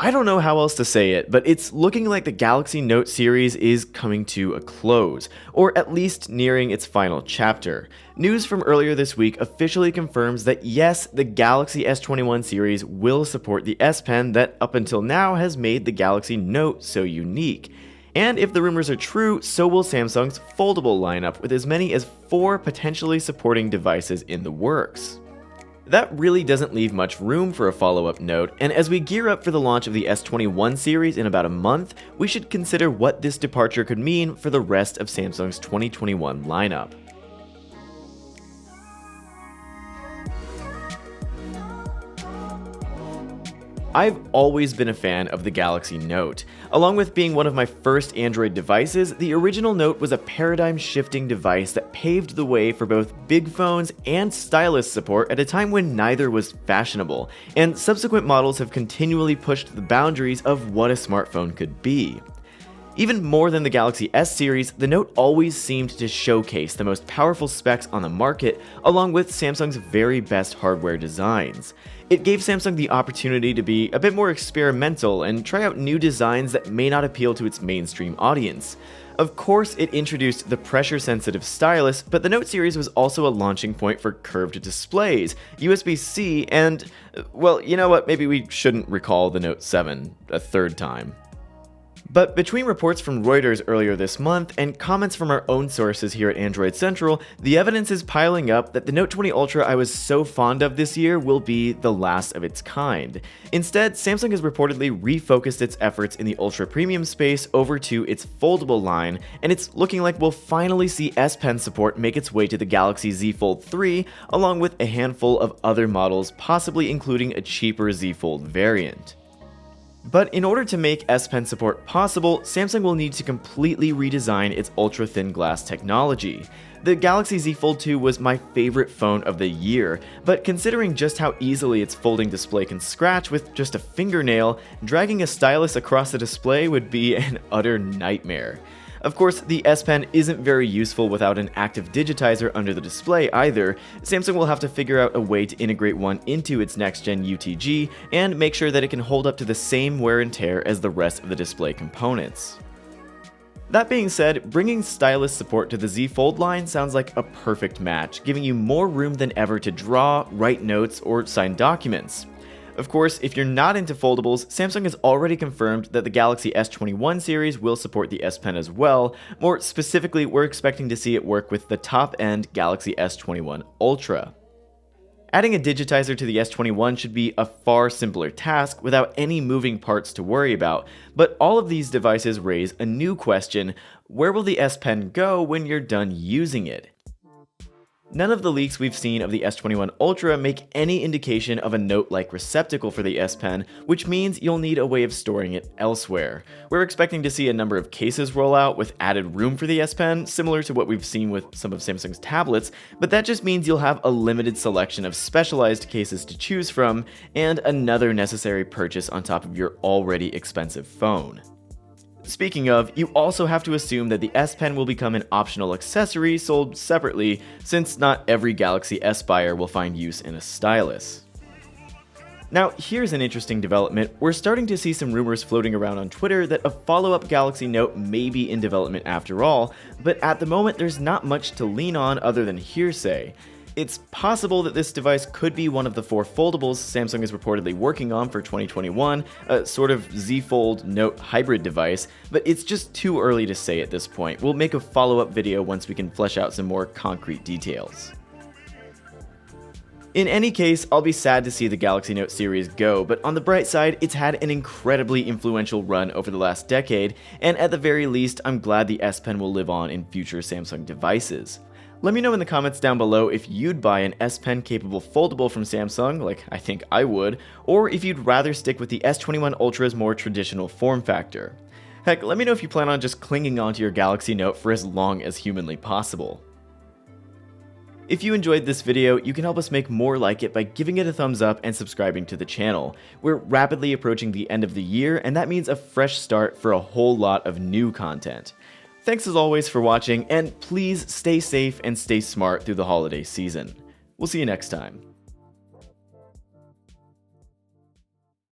I don't know how else to say it, but it's looking like the Galaxy Note series is coming to a close, or at least nearing its final chapter. News from earlier this week officially confirms that yes, the Galaxy S21 series will support the S Pen that up until now has made the Galaxy Note so unique. And if the rumors are true, so will Samsung's foldable lineup, with as many as 4 potentially supporting devices in the works. That really doesn't leave much room for a follow-up Note, and as we gear up for the launch of the S21 series in about a month, we should consider what this departure could mean for the rest of Samsung's 2021 lineup. I've always been a fan of the Galaxy Note. Along with being one of my first Android devices, the original Note was a paradigm-shifting device that paved the way for both big phones and stylus support at a time when neither was fashionable, and subsequent models have continually pushed the boundaries of what a smartphone could be. Even more than the Galaxy S series, the Note always seemed to showcase the most powerful specs on the market, along with Samsung's very best hardware designs. It gave Samsung the opportunity to be a bit more experimental and try out new designs that may not appeal to its mainstream audience. Of course, it introduced the pressure-sensitive stylus, but the Note series was also a launching point for curved displays, USB-C, and, well, you know what, maybe we shouldn't recall the Note 7 a third time. But between reports from Reuters earlier this month and comments from our own sources here at Android Central, the evidence is piling up that the Note 20 Ultra I was so fond of this year will be the last of its kind. Instead, Samsung has reportedly refocused its efforts in the ultra premium space over to its foldable line, and it's looking like we'll finally see S Pen support make its way to the Galaxy Z Fold 3, along with a handful of other models, possibly including a cheaper Z Fold variant. But in order to make S Pen support possible, Samsung will need to completely redesign its ultra-thin glass technology. The Galaxy Z Fold 2 was my favorite phone of the year, but considering just how easily its folding display can scratch with just a fingernail, dragging a stylus across the display would be an utter nightmare. Of course, the S Pen isn't very useful without an active digitizer under the display either. Samsung will have to figure out a way to integrate one into its next-gen UTG and make sure that it can hold up to the same wear and tear as the rest of the display components. That being said, bringing stylus support to the Z Fold line sounds like a perfect match, giving you more room than ever to draw, write notes, or sign documents. Of course, if you're not into foldables, Samsung has already confirmed that the Galaxy S21 series will support the S Pen as well. More specifically, we're expecting to see it work with the top-end Galaxy S21 Ultra. Adding a digitizer to the S21 should be a far simpler task without any moving parts to worry about, but all of these devices raise a new question: where will the S Pen go when you're done using it? None of the leaks we've seen of the S21 Ultra make any indication of a Note-like receptacle for the S Pen, which means you'll need a way of storing it elsewhere. We're expecting to see a number of cases roll out with added room for the S Pen, similar to what we've seen with some of Samsung's tablets, but that just means you'll have a limited selection of specialized cases to choose from, and another necessary purchase on top of your already expensive phone. Speaking of, you also have to assume that the S Pen will become an optional accessory sold separately, since not every Galaxy S buyer will find use in a stylus. Now, here's an interesting development. We're starting to see some rumors floating around on Twitter that a follow-up Galaxy Note may be in development after all, but at the moment there's not much to lean on other than hearsay. It's possible that this device could be one of the 4 foldables Samsung is reportedly working on for 2021, a sort of Z Fold Note hybrid device, but it's just too early to say at this point. We'll make a follow-up video once we can flesh out some more concrete details. In any case, I'll be sad to see the Galaxy Note series go, but on the bright side, it's had an incredibly influential run over the last decade, and at the very least, I'm glad the S Pen will live on in future Samsung devices. Let me know in the comments down below if you'd buy an S Pen capable foldable from Samsung, like I think I would, or if you'd rather stick with the S21 Ultra's more traditional form factor. Heck, let me know if you plan on just clinging onto your Galaxy Note for as long as humanly possible. If you enjoyed this video, you can help us make more like it by giving it a thumbs up and subscribing to the channel. We're rapidly approaching the end of the year, and that means a fresh start for a whole lot of new content. Thanks as always for watching, and please stay safe and stay smart through the holiday season. We'll see you next time.